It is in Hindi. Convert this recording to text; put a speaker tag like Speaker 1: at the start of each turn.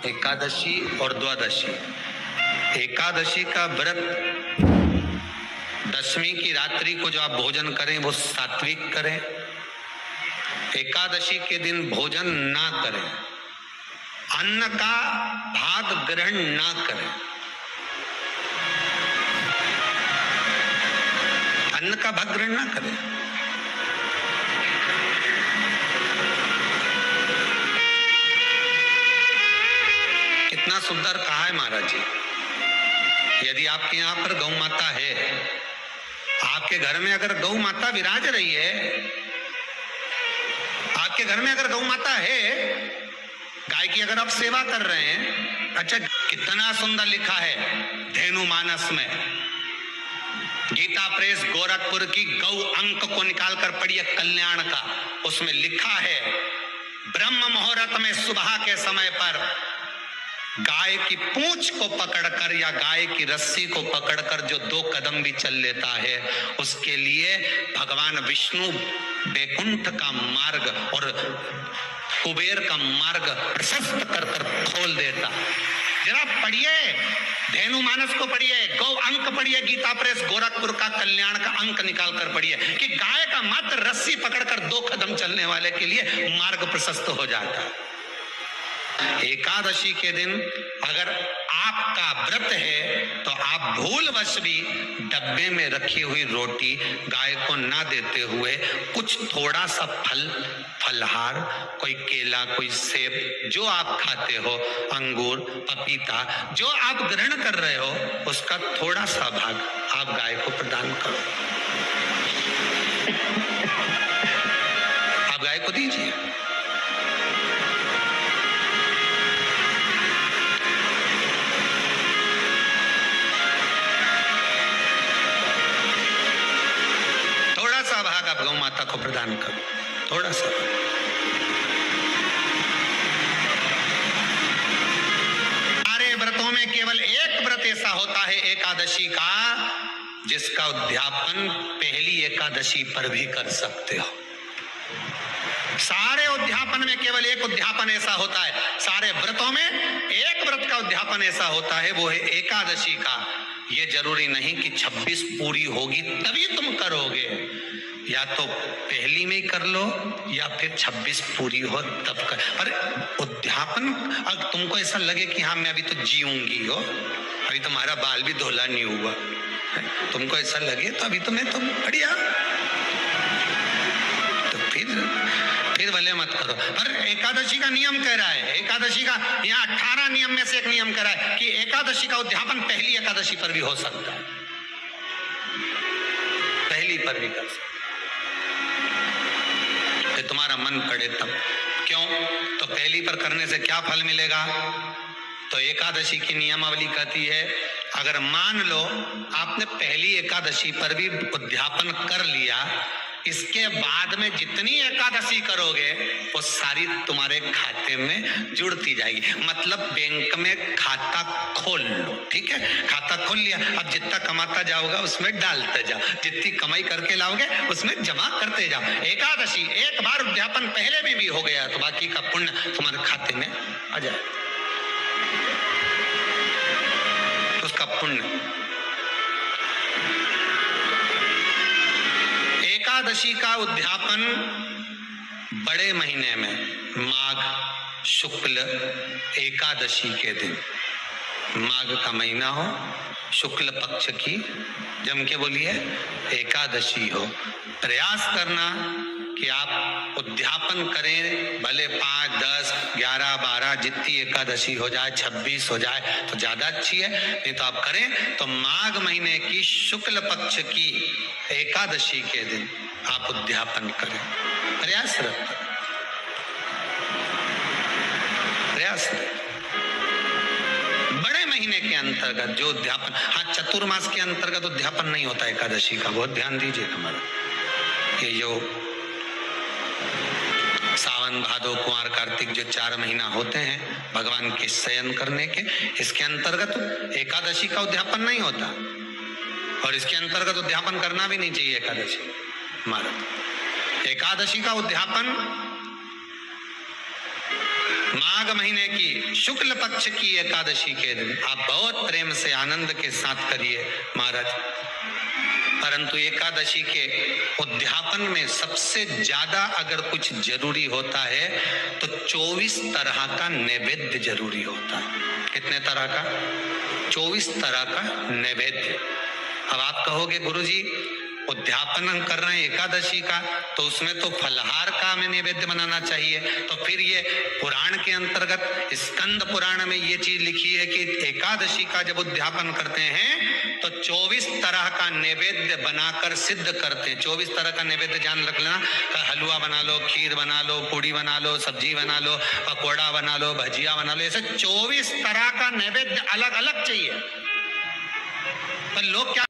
Speaker 1: एकादशी और द्वादशी। एकादशी का व्रत दशमी की रात्रि को जो आप भोजन करें वो सात्विक करें। एकादशी के दिन भोजन ना करें, अन्न का भाग ग्रहण ना करें। अन्न का भाग ग्रहण ना करें। कितना सुंदर कहा है महाराज जी। यदि आपके यहाँ पर गौ माता है, आपके घर में अगर गौ माता विराज रही है, आपके घर में अगर गौ माता है, गाय की अगर आप सेवा कर रहे हैं, अच्छा कितना सुंदर लिखा है धेनु मानस में, गीता प्रेस गोरखपुर की गौ अंक को निकालकर पढ़िए कल्याण का, उसमें लिखा है ब्रह्म मुहूर्त में सुबह के समय पर गाय की पूंछ को पकड़कर या गाय की रस्सी को पकड़कर जो 2 कदम भी चल लेता है, उसके लिए भगवान विष्णु वैकुंठ का मार्ग और कुबेर का मार्ग प्रशस्त कर कर खोल देता। जरा पढ़िए धेनु मानस को, पढ़िए गौ अंक, पढ़िए गीता प्रेस गोरखपुर का कल्याण का अंक निकाल कर पढ़िए कि गाय का मात्र रस्सी पकड़कर 2 कदम चलने वाले के लिए मार्ग प्रशस्त हो जाता है। एकादशी के दिन अगर आपका व्रत है तो आप भूलवश भी डब्बे में रखी हुई रोटी गाय को ना देते हुए कुछ थोड़ा सा फल, फलहार, कोई केला, कोई सेब, जो आप खाते हो, अंगूर, पपीता, जो आप ग्रहण कर रहे हो, उसका थोड़ा सा भाग आप गाय को प्रदान करो। आप गाय को दीजिए। भाग आप गौ माता को प्रदान करो, थोड़ा सा। सारे व्रतों में केवल एक व्रत ऐसा होता है एकादशी का, जिसका उद्यापन पहली एकादशी पर भी कर सकते हो। सारे उद्यापन में केवल एक उद्यापन ऐसा होता है, सारे व्रतों में एक व्रत का उद्यापन ऐसा होता है, वो है एकादशी का। ये जरूरी नहीं कि 26 पूरी होगी तभी तुम करोगे, या तो पहली में ही कर लो या फिर 26 पूरी हो तब कर। पर उद्यापन, अगर तुमको ऐसा लगे कि हाँ मैं अभी तो जीऊंगी हो, अभी तुम्हारा बाल भी धोला नहीं हुआ, तुमको ऐसा लगे तो अभी तो मैं तो बढ़िया, तो फिर भले मत करो। पर एकादशी का नियम कह रहा है, एकादशी का यहाँ 18 नियम में से एक नियम कह रहा है कि एकादशी का उद्यापन पहली एकादशी पर भी हो सकता है, पहली पर भी कर सकता है, तुम्हारा मन करे तब। क्यों? तो पहली पर करने से क्या फल मिलेगा? तो एकादशी की नियमावली कहती है, अगर मान लो आपने पहली एकादशी पर भी उद्यापन कर लिया, इसके बाद में जितनी एकादशी करोगे वो सारी तुम्हारे खाते में जुड़ती जाएगी। मतलब बैंक में खाता खोल लो, ठीक है, खाता खोल लिया, अब जितना कमाता जाओगा उसमें डालते जाओ, जितनी कमाई करके लाओगे उसमें जमा करते जाओ। एकादशी एक बार उद्यापन पहले में भी हो गया तो बाकी का पुण्य तुम्हारे खाते में आ जाए, उसका पुण्य। एकादशी का उद्यापन बड़े महीने में माघ शुक्ल एकादशी के दिन, माघ का महीना हो, शुक्ल पक्ष की जम के बोलिए एकादशी हो, प्रयास करना कि आप उद्यापन करें, भले 5, 10, 11, 12 जितनी एकादशी हो जाए, 26 हो जाए तो ज्यादा अच्छी है, नहीं तो आप करें तो माघ महीने की शुक्ल पक्ष की एकादशी के दिन आप उद्यापन करें, प्रयासरत बड़े महीने के अंतर्गत जो उद्यापन, हाँ चतुर्मास के अंतर्गत उद्यापन नहीं होता एकादशी का, बहुत ध्यान दीजिए हमारा। ये जो सावन भादो कुंवर कार्तिक जो 4 महीना होते हैं भगवान के शयन करने के, इसके अंतर्गत एकादशी का उद्यापन नहीं होता, और इसके अंतर्गत उद्यापन करना भी नहीं चाहिए एकादशी हमारा। एकादशी का उद्यापन माघ माघ महीने की शुक्ल पक्ष की एकादशी के दिन आप बहुत प्रेम से आनंद के साथ करिए महाराज। परंतु एकादशी के उद्यापन में सबसे ज्यादा अगर कुछ जरूरी होता है तो 24 तरह का नैवेद्य जरूरी होता है। कितने तरह का? 24 तरह का नैवेद्य। अब आप कहोगे गुरुजी उद्यापन हम कर रहे हैं एकादशी का, तो उसमें तो फलहार का हमें नैवेद्य बनाना चाहिए। तो फिर ये पुराण के अंतर्गत स्कंद पुराण में ये चीज लिखी है कि एकादशी का जब उद्यापन करते हैं तो 24 तरह का नैवेद्य बनाकर सिद्ध करते हैं। 24 तरह का नैवेद्य जान रख लेना, हलवा बना लो, खीर बना लो, पूड़ी बना लो, सब्जी बना लो, पकौड़ा बना लो, भजिया बना लो, ऐसे 24 तरह का नैवेद्य अलग अलग चाहिए। पर लोग क्या